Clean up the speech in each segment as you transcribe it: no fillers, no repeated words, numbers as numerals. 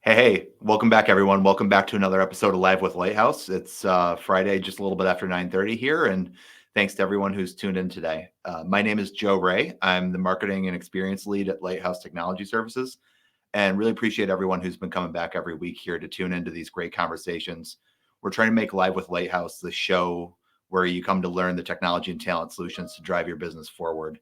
Hey, welcome back, everyone. Welcome back to another episode of Live with Lighthouse. It's Friday, just a little bit after 9:30 here, and thanks to everyone who's tuned in today. My name is Joe Ray. I'm the marketing and experience lead at Lighthouse Technology Services, and really appreciate everyone who's been coming back every week here to tune into these great conversations. We're trying to make Live with Lighthouse the show where you come to learn the technology and talent solutions to drive your business forward.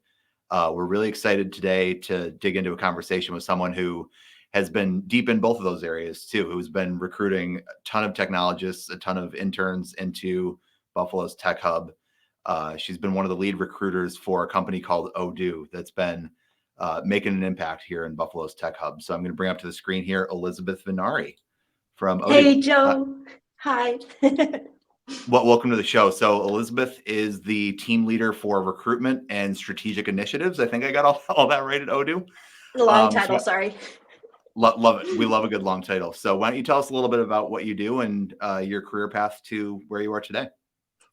We're really excited today to dig into a conversation with someone who has been deep in both of those areas too, who's been recruiting a ton of technologists, a ton of interns into Buffalo's tech hub. She's been one of the lead recruiters for a company called Odoo that's been making an impact here in Buffalo's tech hub. So I'm going to bring up to the screen here Elizabeth Vennari from Odoo. Hey, Joe. Hi. Welcome to the show. So Elizabeth is the team leader for recruitment and strategic initiatives. I think I got all that right at Odoo. Long title, sorry. Love it. We love a good long title. So why don't you tell us a little bit about what you do and your career path to where you are today?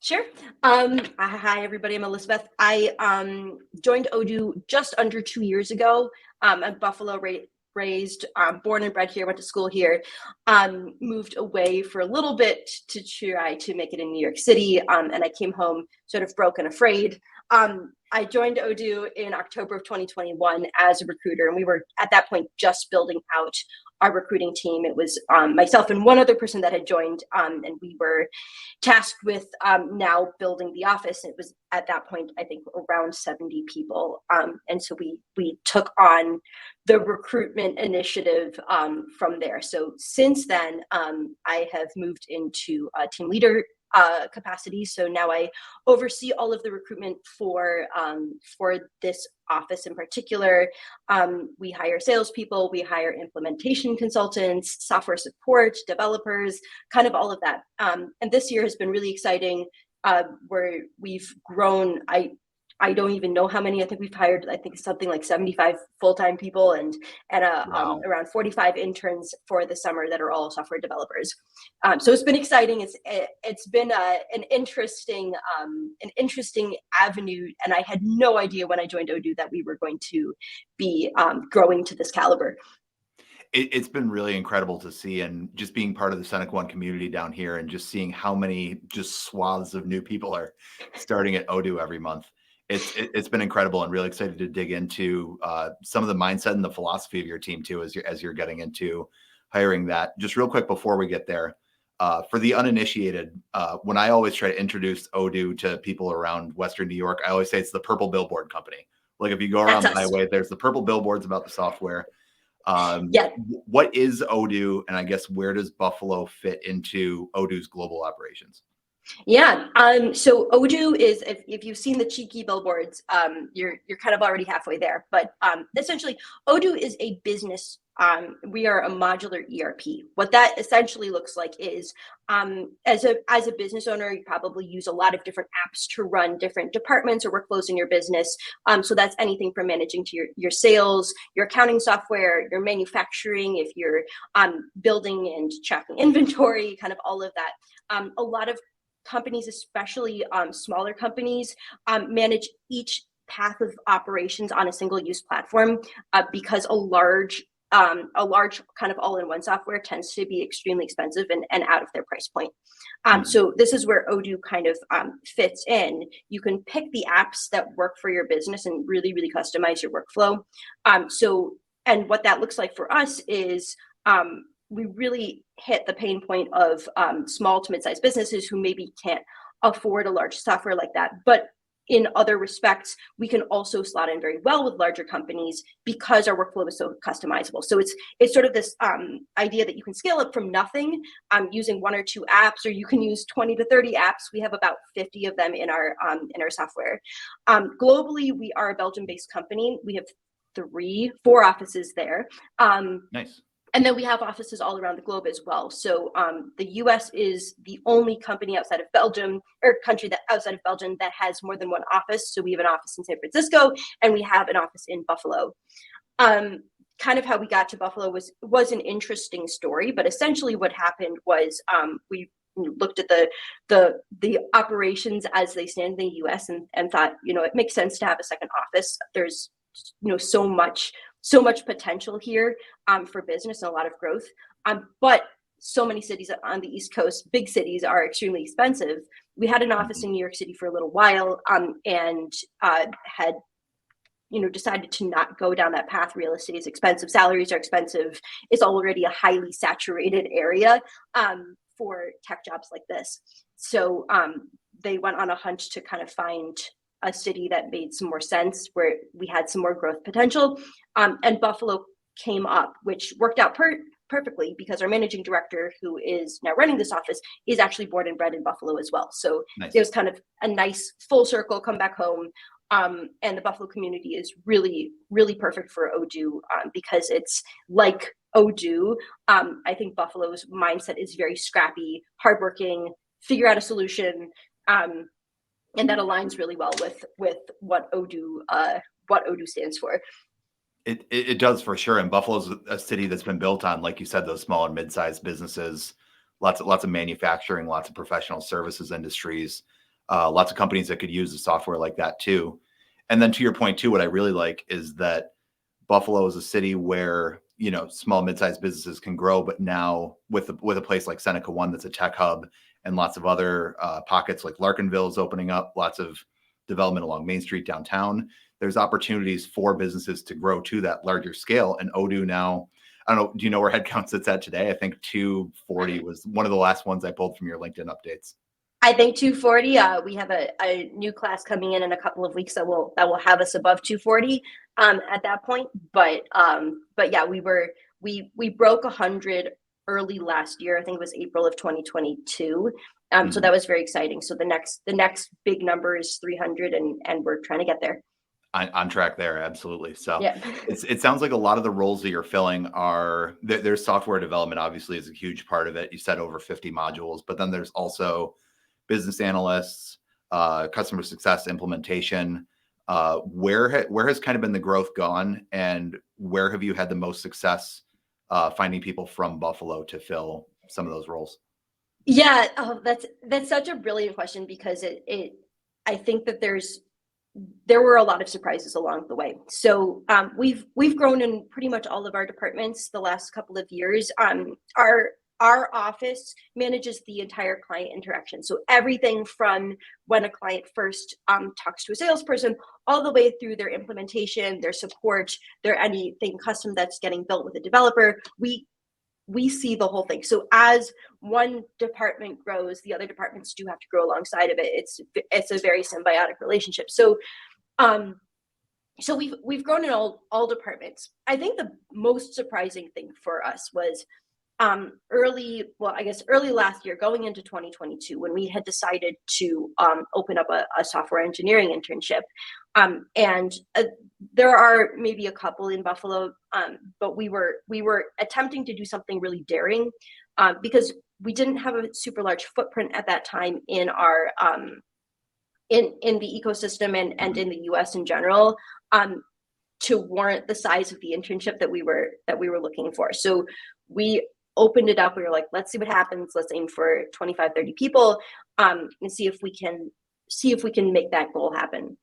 Sure. Hi, everybody. I'm Elizabeth. I joined Odoo just under 2 years ago. I'm Buffalo raised, born and bred here, went to school here, moved away for a little bit to try to make it in New York City. And I came home sort of broke and afraid. I joined Odoo in October of 2021 as a recruiter, and we were at that point just building out our recruiting team. It was myself and one other person that had joined, and we were tasked with now building the office. It was at that point, I think, around 70 people. And so we took on the recruitment initiative from there. So since then, I have moved into a team leader capacity. So now I oversee all of the recruitment for this office in particular. We hire salespeople, we hire implementation consultants, software support, developers, kind of all of that. And this year has been really exciting, where we've grown. I don't even know how many. I think we've hired, something like 75 full-time people and Wow. around 45 interns for the summer that are all software developers. So it's been exciting. It's been an interesting avenue, and I had no idea when I joined Odoo that we were going to be growing to this caliber. It's been really incredible to see, and just being part of the Seneca One community down here and just seeing how many just swaths of new people are starting at Odoo every month. It's been incredible, and really excited to dig into some of the mindset and the philosophy of your team too, as you're getting into hiring that. Just real quick before we get there, for the uninitiated, when I always try to introduce Odoo to people around Western New York, I always say it's the purple billboard company. Like if you go around the highway, there's the purple billboards about the software. Yeah. What is Odoo, and I guess where does Buffalo fit into Odoo's global operations? Yeah. So Odoo is, if you've seen the cheeky billboards, you're kind of already halfway there. But essentially, Odoo is a business. We are a modular ERP. What that essentially looks like is, as a business owner, you probably use a lot of different apps to run different departments or workflows in your business. So that's anything from managing to your sales, your accounting software, your manufacturing, if you're building and tracking inventory, kind of all of that. A lot of companies, especially smaller companies, manage each path of operations on a single use platform, because a large kind of all-in-one software tends to be extremely expensive and out of their price point. So this is where Odoo kind of fits in. You can pick the apps that work for your business and really, really customize your workflow. And what that looks like for us is, we really hit the pain point of small to mid-sized businesses who maybe can't afford a large software like that. But in other respects, we can also slot in very well with larger companies because our workflow is so customizable. So it's sort of this idea that you can scale up from nothing using one or two apps, or you can use 20 to 30 apps. We have about 50 of them in our software. Globally, we are a Belgium-based company. We have 4 offices there. Nice. And then we have offices all around the globe as well. So the US is the only company outside of Belgium, or country outside of Belgium, that has more than one office. So we have an office in San Francisco, and we have an office in Buffalo. Kind of how we got to Buffalo was an interesting story, but essentially what happened was we looked at the operations as they stand in the US and thought, it makes sense to have a second office. There's so much so much potential here for business and a lot of growth. But so many cities on the East Coast, big cities, are extremely expensive. We had an office in New York City for a little while, and had decided to not go down that path. Real estate is expensive, salaries are expensive. It's already a highly saturated area for tech jobs like this. So they went on a hunt to kind of find a city that made some more sense, where we had some more growth potential. And Buffalo came up, which worked out perfectly, because our managing director, who is now running this office, is actually born and bred in Buffalo as well. So nice. It was kind of a nice full circle, come back home. And the Buffalo community is really, really perfect for Odoo, because it's like Odoo. I think Buffalo's mindset is very scrappy, hardworking, figure out a solution, and that aligns really well with what Odoo stands for. It does, for sure. And Buffalo's a city that's been built on, like you said, those small and mid-sized businesses, lots of manufacturing, lots of professional services industries, lots of companies that could use the software like that too. And then to your point too, what I really like is that Buffalo is a city where, small, mid-sized businesses can grow, but now with a place like Seneca One, that's a tech hub, and lots of other pockets like Larkinville is opening up, lots of development along Main Street downtown. There's opportunities for businesses to grow to that larger scale. And Odoo now, I don't know, do you know where headcount sits at today? I think 240 was one of the last ones I pulled from your LinkedIn updates. I think 240. We have a new class coming in a couple of weeks that will have us above 240 at that point. But yeah, we broke 100 early last year. I think it was April of 2022. So that was very exciting. So the next big number is 300, and we're trying to get there. On track there, absolutely. So yeah. It sounds like a lot of the roles that you're filling are, there's software development obviously is a huge part of it. You said over 50 modules, but then there's also business analysts, customer success, implementation. Where has kind of been the growth gone, and where have you had the most success finding people from Buffalo to fill some of those roles? Yeah, that's such a brilliant question, because I think that there were a lot of surprises along the way. So we've grown in pretty much all of our departments the last couple of years. Our office manages the entire client interaction. So everything from when a client first talks to a salesperson, all the way through their implementation, their support, their anything custom that's getting built with a developer, we see the whole thing. So as one department grows, the other departments do have to grow alongside of it. It's a very symbiotic relationship. So we've grown in all departments. I think the most surprising thing for us was early last year, going into 2022, when we had decided to open up a software engineering internship. And there are maybe a couple in Buffalo, but we were attempting to do something really daring, because we didn't have a super large footprint at that time in our in the ecosystem and in the US in general, to warrant the size of the internship that we were looking for. So we opened it up. We were like, let's see what happens. Let's aim for 25, 30 people, and see if we can make that goal happen.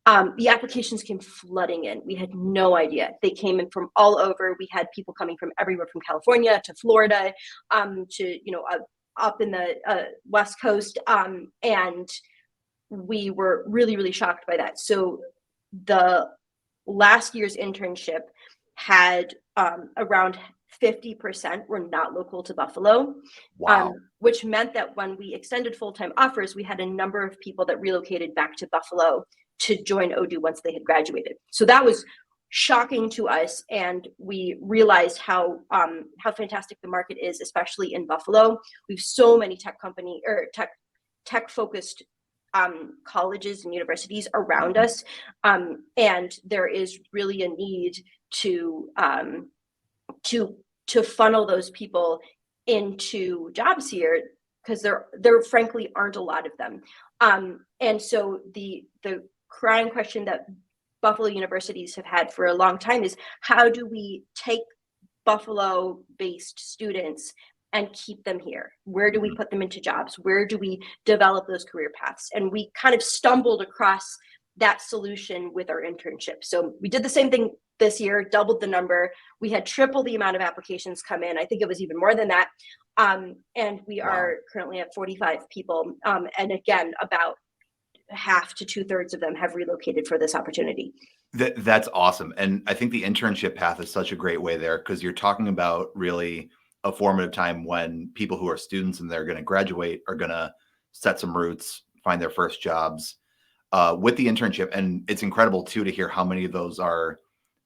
The applications came flooding in. We had no idea. They came in from all over. We had people coming from everywhere, from California to Florida, to up in the West Coast, and we were really, really shocked by that. So the last year's internship had around 50% were not local to Buffalo. Wow. Which meant that when we extended full-time offers, we had a number of people that relocated back to Buffalo to join Odoo once they had graduated. So that was shocking to us, and we realized how fantastic the market is, especially in Buffalo. We have so many tech focused colleges and universities around us, and there is really a need to funnel those people into jobs here, because there frankly aren't a lot of them. And so the crying question that Buffalo universities have had for a long time is, how do we take Buffalo-based students and keep them here? Where do we put them into jobs? Where do we develop those career paths? And we kind of stumbled across that solution with our internship. So we did the same thing this year, doubled the number. We had triple the amount of applications come in. I think it was even more than that. And we are currently at 45 people. And again, about half to 2/3 of them have relocated for this opportunity. That's awesome. And I think the internship path is such a great way there, because you're talking about really a formative time when people who are students and they're going to graduate are going to set some roots, find their first jobs with the internship. And it's incredible too to hear how many of those are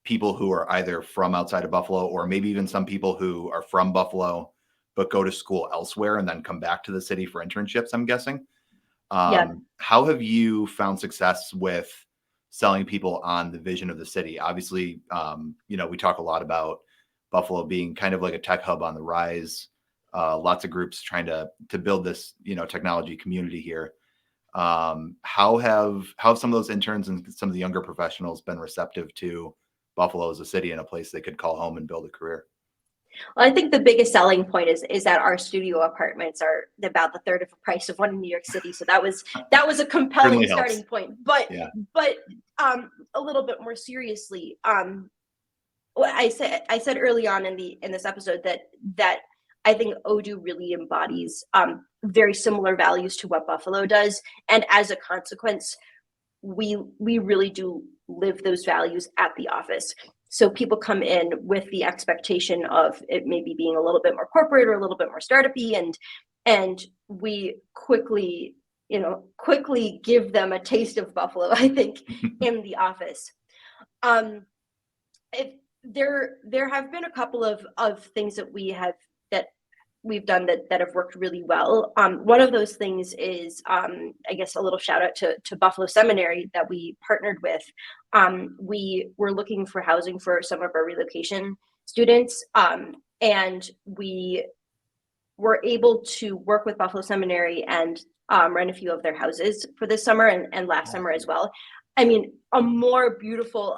people who are either from outside of Buffalo, or maybe even some people who are from Buffalo but go to school elsewhere and then come back to the city for internships, I'm guessing. Yeah. How have you found success with selling people on the vision of the city? Obviously, we talk a lot about Buffalo being kind of like a tech hub on the rise. Lots of groups trying to build this, technology community here. How have some of those interns and some of the younger professionals been receptive to Buffalo as a city and a place they could call home and build a career? Well, I think the biggest selling point is that our studio apartments are about the third of the price of one in New York City. So that was a compelling Certainly starting helps. point. But Yeah. A little bit more seriously, what I said early on in this episode that I think Odoo really embodies very similar values to what Buffalo does, and as a consequence, we really do live those values at the office. So people come in with the expectation of it maybe being a little bit more corporate or a little bit more startup-y, and we quickly give them a taste of Buffalo, I think, in the office. There have been a couple of things that we've done that have worked really well. One of those things is, I guess, a little shout out to Buffalo Seminary that we partnered with. We were looking for housing for some of our relocation students, and we were able to work with Buffalo Seminary and rent a few of their houses for this summer and last summer as well. I mean, a more beautiful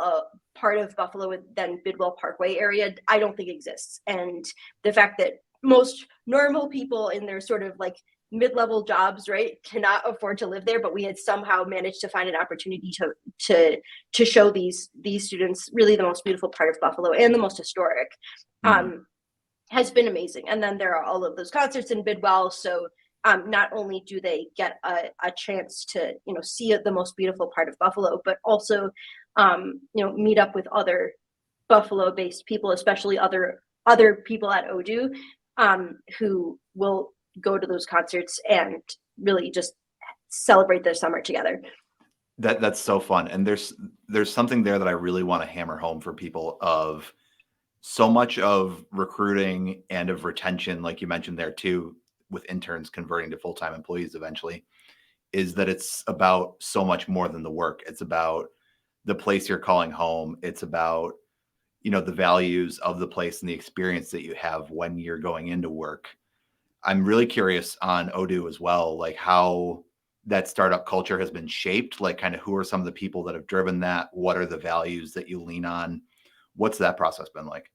part of Buffalo than Bidwell Parkway area, I don't think exists. And the fact that most normal people in their sort of like mid-level jobs, right, cannot afford to live there, but we had somehow managed to find an opportunity to show these students really the most beautiful part of Buffalo and the most historic, has been amazing. And then there are all of those concerts in Bidwell, so not only do they get a chance to see the most beautiful part of Buffalo, but also meet up with other Buffalo-based people, especially other people at Odoo, who will go to those concerts and really just celebrate their summer together. That's so fun. And there's something there that I really want to hammer home for people of so much of recruiting and of retention, like you mentioned there too, with interns converting to full-time employees eventually, is that it's about so much more than the work. It's about the place you're calling home. It's about, the values of the place and the experience that you have when you're going into work. I'm really curious on Odoo as well, like how that startup culture has been shaped, like kind of who are some of the people that have driven that? What are the values that you lean on? What's that process been like?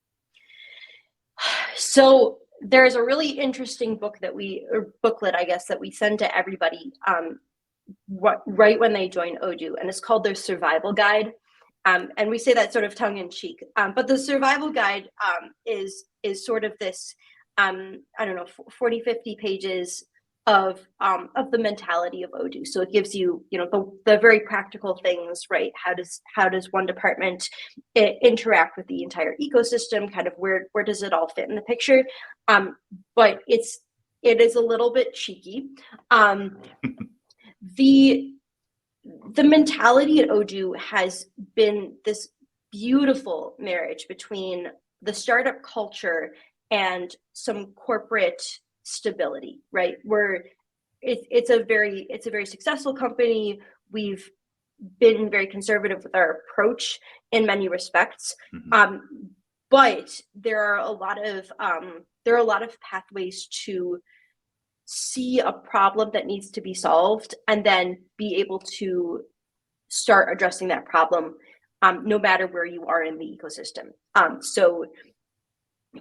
So there's a really interesting booklet, I guess, that we send to everybody right when they join Odoo, and it's called their survival guide. And we say that sort of tongue in cheek, but the survival guide is sort of this, I don't know, 40, 50 pages of the mentality of Odoo. So it gives you, the very practical things, right? How does one department interact with the entire ecosystem? Kind of where does it all fit in the picture? But it is a little bit cheeky. The mentality at Odoo has been this beautiful marriage between the startup culture and some corporate stability, right? Where it's a very successful company. We've been very conservative with our approach in many respects, but there are a lot of pathways to see a problem that needs to be solved and then be able to start addressing that problem, no matter where you are in the ecosystem. So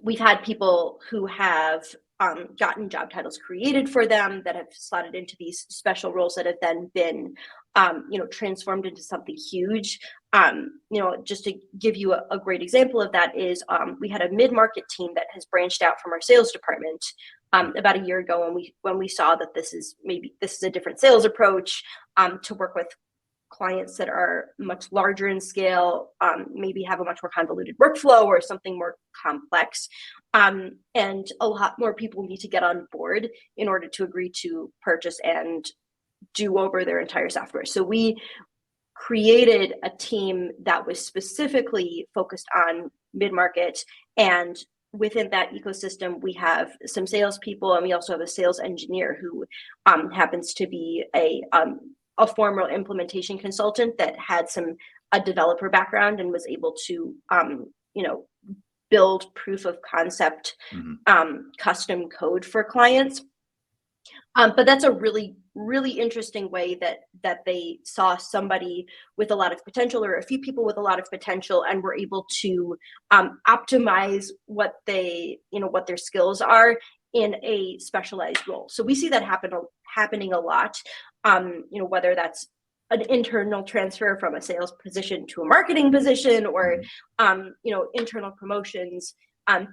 we've had people who have gotten job titles created for them that have slotted into these special roles that have then been, transformed into something huge. Just to give you a great example of that is we had a mid-market team that has branched out from our sales department about a year ago when we saw that this is a different sales approach to work with clients that are much larger in scale, maybe have a much more convoluted workflow or something more complex. And a lot more people need to get on board in order to agree to purchase and do over their entire software. So we created a team that was specifically focused on mid-market, and within that ecosystem, we have some salespeople, and we also have a sales engineer who happens to be a former implementation consultant that had a developer background and was able to, build proof of concept, custom code for clients. But that's a really, really interesting way that they saw somebody with a lot of potential, or a few people with a lot of potential, and were able to optimize what their skills are in a specialized role. So we see that happening a lot. Whether that's an internal transfer from a sales position to a marketing position, or internal promotions.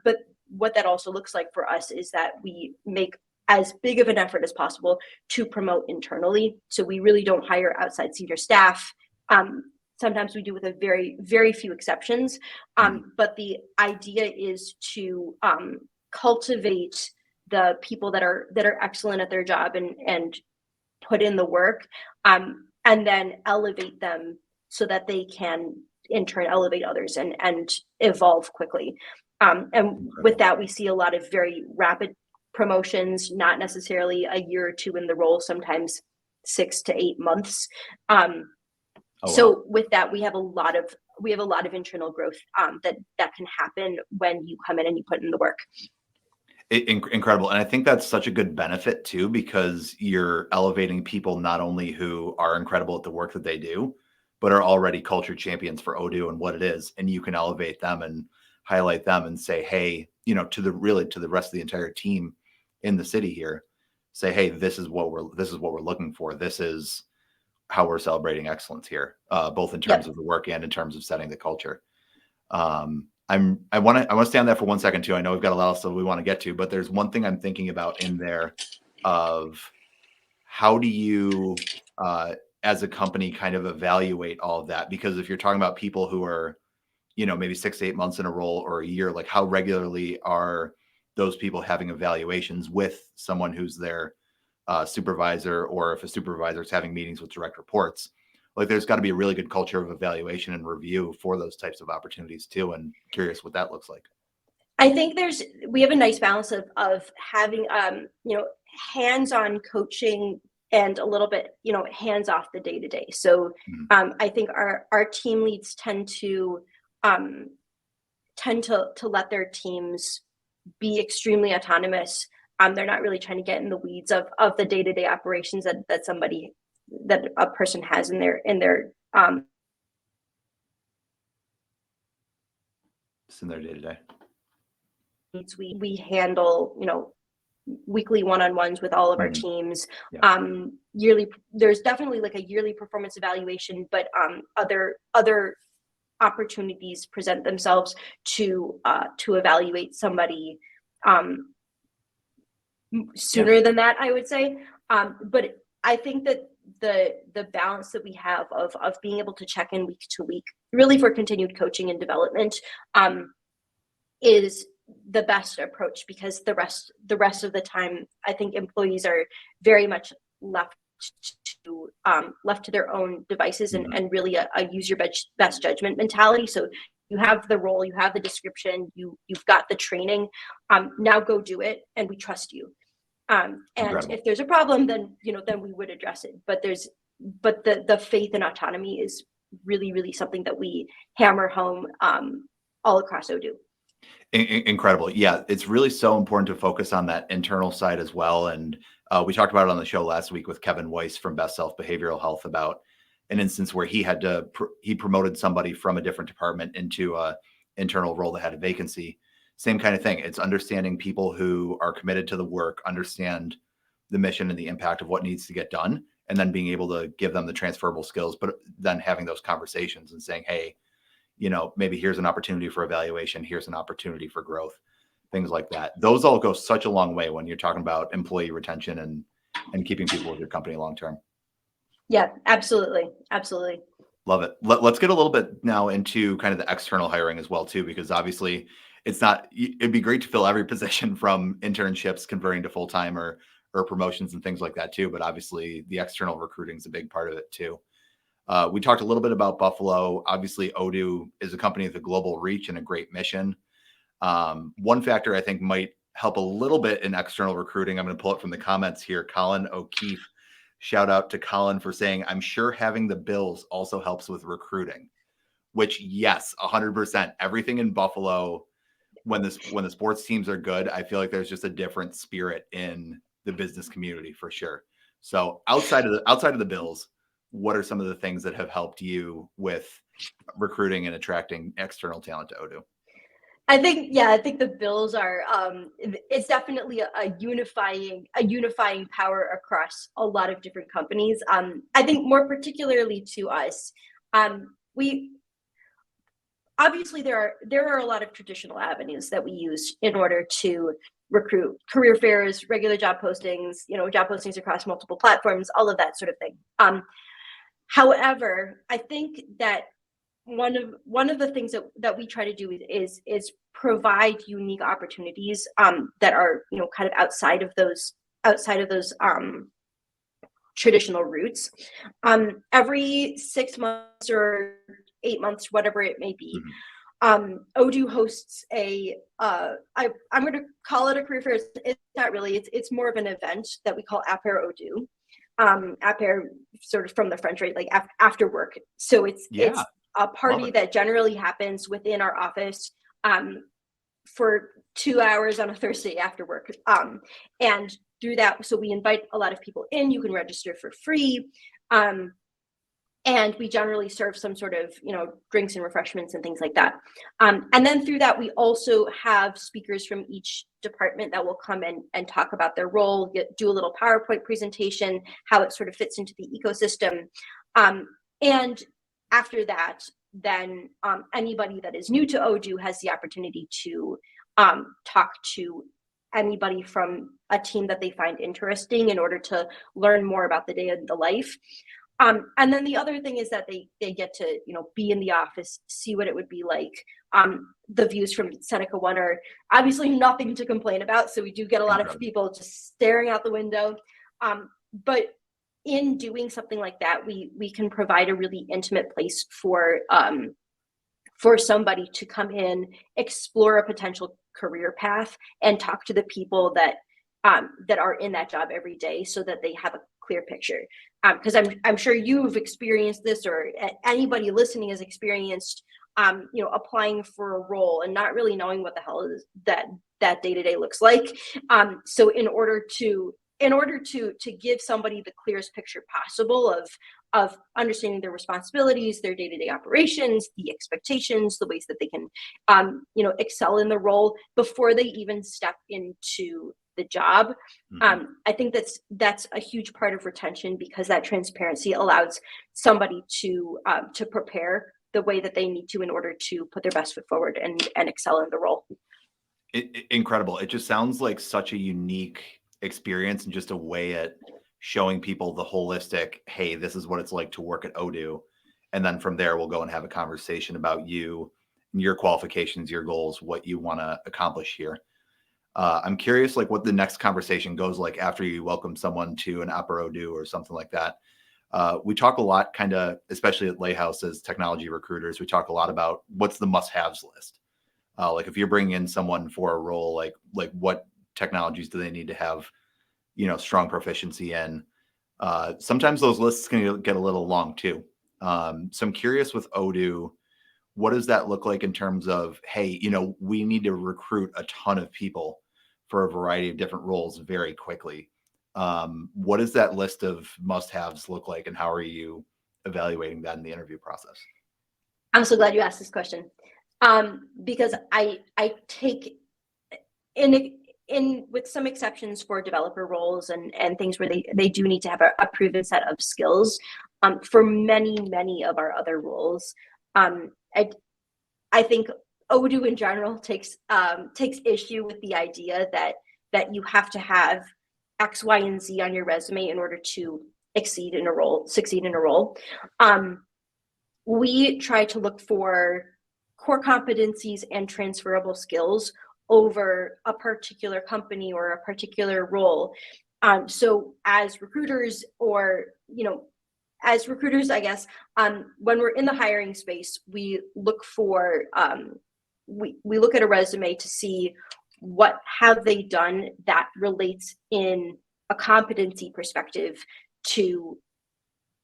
But what that also looks like for us is that we make as big of an effort as possible to promote internally. So we really don't hire outside senior staff. Sometimes we do, with a very, very few exceptions. But the idea is to cultivate the people that are excellent at their job and put in the work, and then elevate them so that they can in turn elevate others and evolve quickly. And with that, we see a lot of very rapid promotions, not necessarily a year or two in the role, sometimes 6 to 8 months. So with that, we have a lot of internal growth that can happen when you come in and you put in the work. Incredible. And I think that's such a good benefit too, because you're elevating people not only who are incredible at the work that they do, but are already culture champions for Odoo and what it is. And you can elevate them and highlight them and say, hey, to the rest of the entire team in the city here, say, hey, this is what we're looking for. This is how we're celebrating excellence here, both in terms of the work and in terms of setting the culture. I want to stay on that for 1 second too. I know we've got a lot of stuff we want to get to, but there's one thing I'm thinking about in there of how do you, as a company, kind of evaluate all of that? Because if you're talking about people who are, maybe 6 to 8 months in a role or a year, like how regularly are those people having evaluations with someone who's their supervisor, or if a supervisor is having meetings with direct reports? Like there's got to be a really good culture of evaluation and review for those types of opportunities too. And curious what that looks like. I think we have a nice balance of having, hands-on coaching and a little bit, hands off the day-to-day. So I think our team leads tend to let their teams be extremely autonomous. They're not really trying to get in the weeds of the day-to-day operations that a person has in their it's in their day-to-day. We handle, weekly one-on-ones with all of our teams. Yearly, there's definitely like a yearly performance evaluation, but other opportunities present themselves to evaluate somebody sooner than that, I would say. But I think that the balance that we have of being able to check in week to week, really for continued coaching and development, is the best approach, because the rest of the time, I think employees are very much left to their own devices and really a use your best judgment mentality. So you have the role, you have the description, you've got the training. Now go do it, and we trust you. And if there's a problem, then we would address it. But the faith and autonomy is really, really something that we hammer home all across Odoo. Incredible. Yeah, it's really so important to focus on that internal side as well. And we talked about it on the show last week with Kevin Weiss from Best Self Behavioral Health about an instance where he had he promoted somebody from a different department into a internal role that had a vacancy. same kind of thing. It's understanding people who are committed to the work, understand the mission and the impact of what needs to get done, and then being able to give them the transferable skills, but then having those conversations and saying, hey, maybe here's an opportunity for evaluation, here's an opportunity for growth, things like that. Those all go such a long way when you're talking about employee retention and keeping people with your company long term. Yeah, absolutely. Absolutely. Love it. Let's get a little bit now into kind of the external hiring as well, too, because obviously it'd be great to fill every position from internships converting to full-time or promotions and things like that, too. But obviously the external recruiting is a big part of it, too. We talked a little bit about Buffalo. Obviously, Odoo is a company with a global reach and a great mission. One factor I think might help a little bit in external recruiting. I'm going to pull it from the comments here. Colin O'Keefe, shout out to Colin for saying, I'm sure having the Bills also helps with recruiting, which yes, 100%. Everything in Buffalo, when the sports teams are good, I feel like there's just a different spirit in the business community for sure. So outside of the Bills, what are some of the things that have helped you with recruiting and attracting external talent to Odoo? I think the Bills are it's definitely a unifying power across a lot of different companies. I think more particularly to us, we obviously there are a lot of traditional avenues that we use in order to recruit: career fairs, regular job postings, job postings across multiple platforms, all of that sort of thing. However, I think that one of the things that we try to do is provide unique opportunities that are kind of outside of those traditional routes. Every 6 months or 8 months, whatever it may be, Odoo hosts I'm going to call it a career fair. It's not really. It's more of an event that we call Apéro Odoo. Apéro, sort of from the French, right? Like after work. So it's a party that generally happens within our office for 2 hours on a Thursday after work. And through that, so we invite a lot of people in. You can register for free. And we generally serve some sort of, drinks and refreshments and things like that. And then through that, we also have speakers from each department that will come in and talk about their role, do a little PowerPoint presentation, how it sort of fits into the ecosystem. And after that, then anybody that is new to Odoo has the opportunity to talk to anybody from a team that they find interesting in order to learn more about the day of the life. And then the other thing is that they get to, be in the office, see what it would be like. The views from Seneca One are obviously nothing to complain about. So we do get a lot of people just staring out the window. But in doing something like that, we can provide a really intimate place for somebody to come in, explore a potential career path, and talk to the people that are in that job every day, so that they have a clear picture. Because I'm sure you've experienced this, or anybody listening has experienced, applying for a role and not really knowing what the hell is that day-to-day looks like. So in order to give somebody the clearest picture possible of understanding their responsibilities, their day-to-day operations, the expectations, the ways that they can, excel in the role before they even step into the job. I think that's a huge part of retention, because that transparency allows somebody to prepare the way that they need to in order to put their best foot forward and excel in the role. Incredible. It just sounds like such a unique experience, and just a way at showing people the holistic, hey, this is what it's like to work at Odoo. And then from there, we'll go and have a conversation about you, your qualifications, your goals, what you want to accomplish here. I'm curious, like, what the next conversation goes like after you welcome someone to an Apéro Odoo or something like that. We talk a lot, kind of, especially at Lighthouse as technology recruiters, we talk a lot about what's the must-haves list. Like if you're bringing in someone for a role, like what technologies do they need to have, strong proficiency in? Sometimes those lists can get a little long too. So I'm curious with Odoo, what does that look like in terms of, hey, we need to recruit a ton of people for a variety of different roles very quickly. What does that list of must-haves look like, and how are you evaluating that in the interview process? I'm so glad you asked this question, because I take in with some exceptions for developer roles and things where they do need to have a proven set of skills. For many of our other roles, I think Odoo in general takes issue with the idea that you have to have X, Y, and Z on your resume in order to succeed in a role. We try to look for core competencies and transferable skills over a particular company or a particular role. So as recruiters, I guess, when we're in the hiring space, we look for we look at a resume to see what have they done that relates in a competency perspective to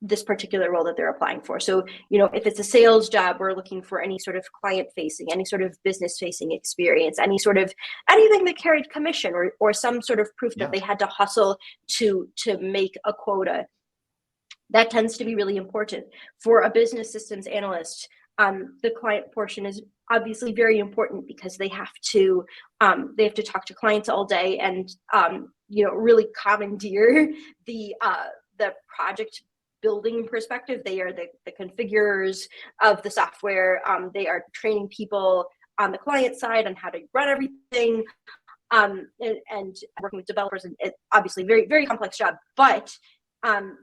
this particular role that they're applying for. So, if it's a sales job, we're looking for any sort of client facing, any sort of business facing experience, anything that carried commission or some sort of proof that they had to hustle to make a quota. That tends to be really important. For a business systems analyst, the client portion is obviously very important because they have to talk to clients all day and really commandeer the project building perspective. They are the configurers of the software. They are training people on the client side on how to run everything, and working with developers. And it's obviously very, very complex job. But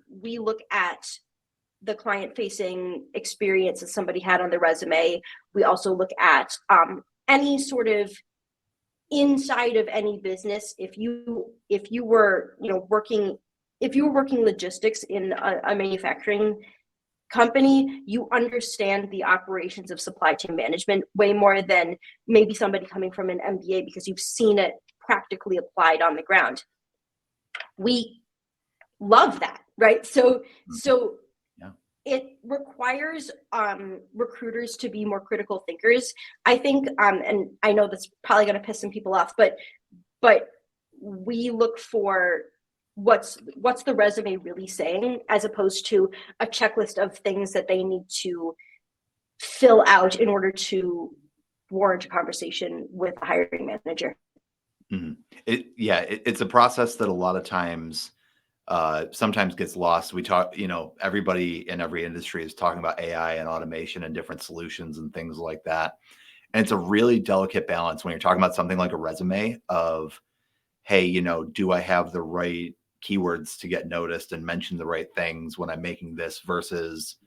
we look at the client-facing experience that somebody had on their resume. We also look at any sort of inside of any business. If you were working logistics in a manufacturing company, you understand the operations of supply chain management way more than maybe somebody coming from an MBA, because you've seen it practically applied on the ground. We love that, right? So it requires recruiters to be more critical thinkers, I think. And I know that's probably going to piss some people off, but we look for what's the resume really saying, as opposed to a checklist of things that they need to fill out in order to warrant a conversation with a hiring manager. Mm-hmm. It's a process that a lot of times sometimes gets lost. We talk, everybody in every industry is talking about AI and automation and different solutions and things like that. And it's a really delicate balance when you're talking about something like a resume of, hey, do I have the right keywords to get noticed and mention the right things when I'm making this, versus,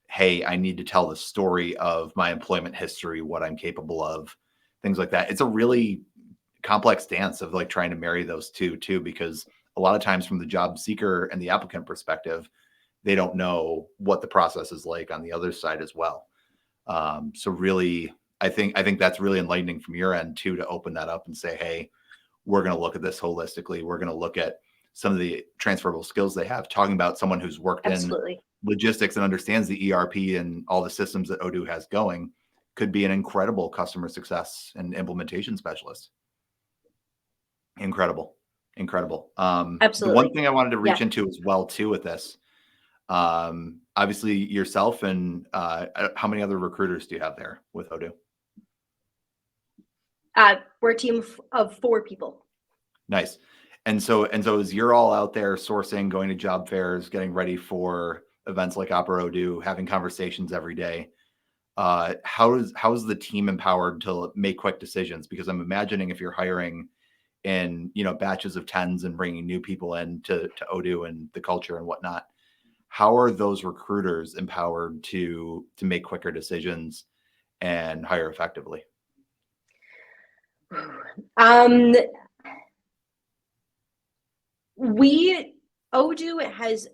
hey, I need to tell the story of my employment history, what I'm capable of, things like that. It's a really complex dance of like trying to marry those two too, because a lot of times from the job seeker and the applicant perspective, they don't know what the process is like on the other side as well. So really, I think that's really enlightening from your end too, to open that up and say, hey, we're going to look at this holistically. We're going to look at some of the transferable skills they have. Talking about someone who's worked in logistics and understands the ERP and all the systems that Odoo has going could be an incredible customer success and implementation specialist. Incredible. Absolutely. The one thing I wanted to reach into as well too with this, obviously yourself and how many other recruiters do you have there with Odoo? We're a team of 4 people. Nice. And so as you're all out there sourcing, going to job fairs, getting ready for events like Opera Odoo, having conversations every day, how is the team empowered to make quick decisions? Because I'm imagining if you're hiring in batches of 10s and bringing new people in to Odoo and the culture and whatnot, how are those recruiters empowered to make quicker decisions and hire effectively? Odoo has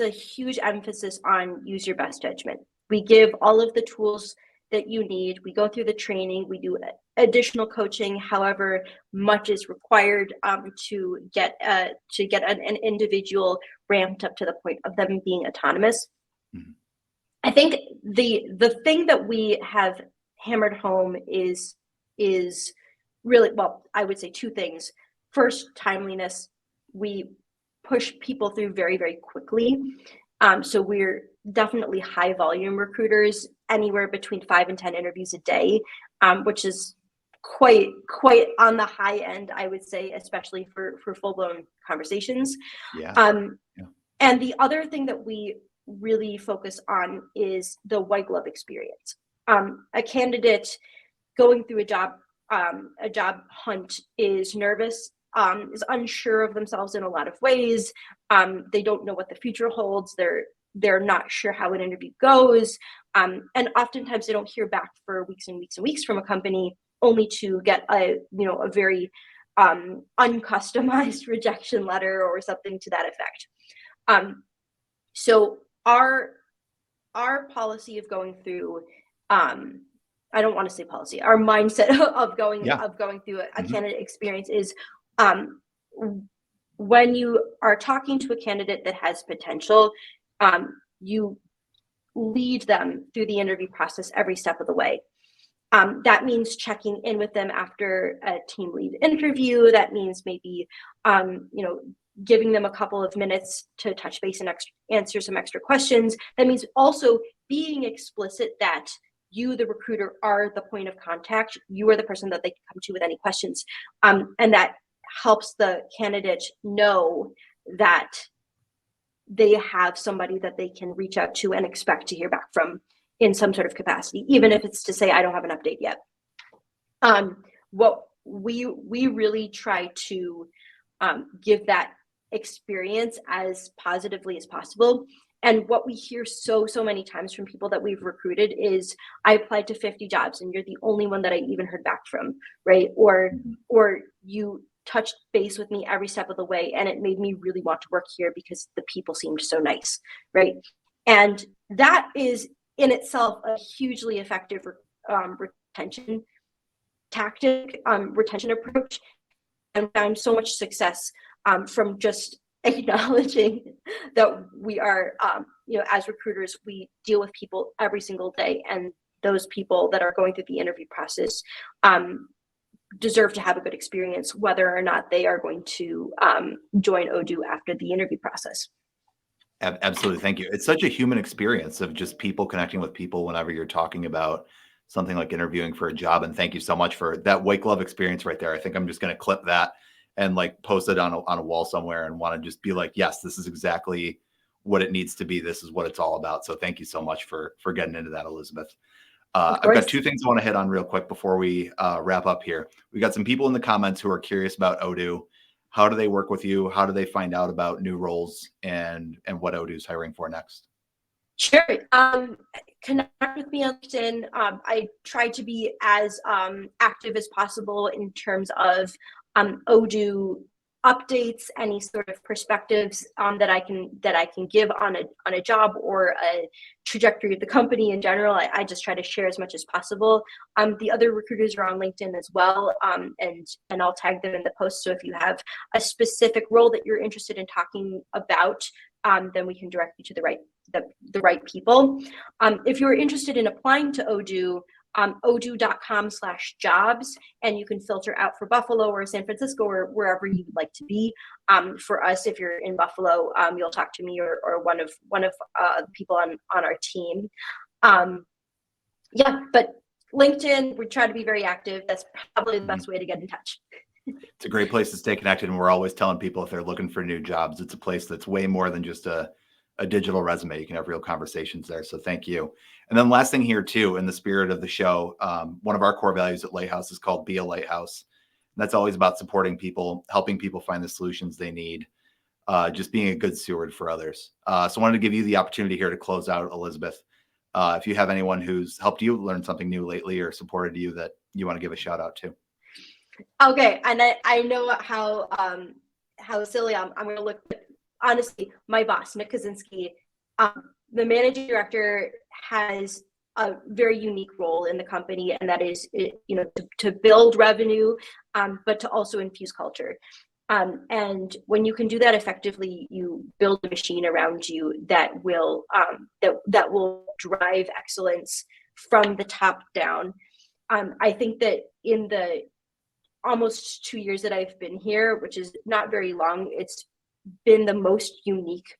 a huge emphasis on use your best judgment. We give all of the tools that you need. We go through the training. We do additional coaching, however much is required to get an individual ramped up to the point of them being autonomous. Mm-hmm. I think the thing that we have hammered home is really, well, I would say 2 things. First, timeliness. We push people through very, very quickly. So we're definitely high volume recruiters, anywhere between 5 and 10 interviews a day, which is quite on the high end, I would say, especially for full-blown conversations. Yeah. Yeah. And the other thing that we really focus on is the white glove experience. A candidate going through a job hunt is nervous, is unsure of themselves in a lot of ways. They don't know what the future holds. They're not sure how an interview goes. And oftentimes they don't hear back for weeks and weeks and weeks from a company, only to get a very uncustomized rejection letter or something to that effect. So our policy of going through, I don't want to say policy, our mindset of going through a candidate experience is, when you are talking to a candidate that has potential, you lead them through the interview process every step of the way. That means checking in with them after a team lead interview. That means maybe, giving them a couple of minutes to touch base and answer some extra questions. That means also being explicit that you, the recruiter, are the point of contact. You are the person that they can come to with any questions. And that helps the candidate know that they have somebody that they can reach out to and expect to hear back from in some sort of capacity, even if it's to say, I don't have an update yet. What we really try to give that experience as positively as possible. And what we hear so many times from people that we've recruited is, I applied to 50 jobs and you're the only one that I even heard back from, right? Or you touched base with me every step of the way and it made me really want to work here because the people seemed so nice, right? And that is in itself a hugely effective retention tactic, retention approach, and found so much success from just acknowledging that we are, as recruiters, we deal with people every single day, and those people that are going through the interview process deserve to have a good experience, whether or not they are going to join Odoo after the interview process. Absolutely. Thank you. It's such a human experience of just people connecting with people whenever you're talking about something like interviewing for a job. And thank you so much for that white glove experience right there. I think I'm just going to clip that and like post it on a wall somewhere, and want to just be like, yes, this is exactly what it needs to be. This is what it's all about. So thank you so much for getting into that, Elizabeth. I've got two things I want to hit on real quick before we wrap up here. We got some people in the comments who are curious about Odoo. How do they work with you? How do they find out about new roles and what Odoo is hiring for next? Sure. Connect with me on LinkedIn. I try to be as active as possible in terms of Odoo updates, any sort of perspectives that I can give on a job or a trajectory of the company in general. I just try to share as much as possible. The other recruiters are on LinkedIn as well, and I'll tag them in the post. So if you have a specific role that you're interested in talking about, then we can direct you to the right people. If you're interested in applying to Odoo, odoo.com/jobs, and you can filter out for Buffalo or San Francisco or wherever you'd like to be. For us, if you're in Buffalo, you'll talk to me or one of the people on our team. But LinkedIn, we try to be very active. That's probably the best way to get in touch. It's a great place to stay connected, and we're always telling people if they're looking for new jobs, it's a place that's way more than just a digital resume. You can have real conversations there. So thank you. And then last thing here too, in the spirit of the show, one of our core values at Lighthouse is called Be a Lighthouse. And that's always about supporting people, helping people find the solutions they need, just being a good steward for others. So I wanted to give you the opportunity here to close out, Elizabeth. If you have anyone who's helped you learn something new lately or supported you that you want to give a shout out to. Okay. And I know how silly I'm going to look. Honestly, my boss, Nick Kaczynski, the managing director, has a very unique role in the company, and that is, to build revenue, but to also infuse culture. And when you can do that effectively, you build a machine around you that will that will drive excellence from the top down. I think that in the almost 2 years that I've been here, which is not very long, it's been the most unique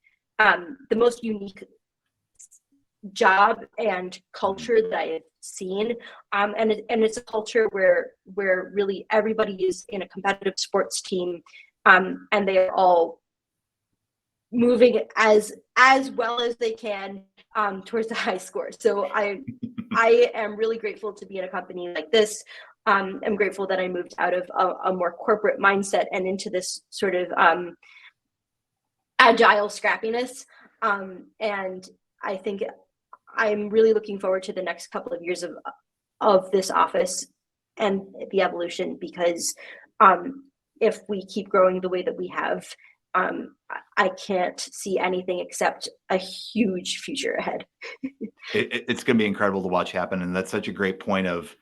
job and culture that I have scene. And it's a culture where really everybody is in a competitive sports team, and they are all moving as well as they can towards the high score. So I am really grateful to be in a company like this. I'm grateful that I moved out of a more corporate mindset and into this sort of agile scrappiness. And I think I'm really looking forward to the next couple of years of this office and the evolution, because if we keep growing the way that we have, I can't see anything except a huge future ahead. It's going to be incredible to watch happen, and that's such a great point of,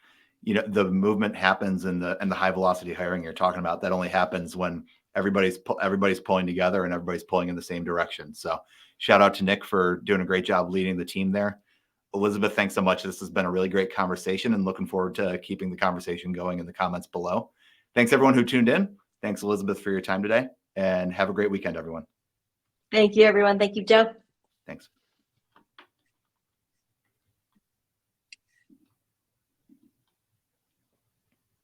the movement happens, and the high velocity hiring you're talking about, that only happens when everybody's pulling together and everybody's pulling in the same direction. So shout out to Nick for doing a great job leading the team there. Elizabeth, thanks so much. This has been a really great conversation, and looking forward to keeping the conversation going in the comments below. Thanks everyone who tuned in. Thanks Elizabeth for your time today, and have a great weekend, everyone. Thank you, everyone. Thank you, Joe. Thanks.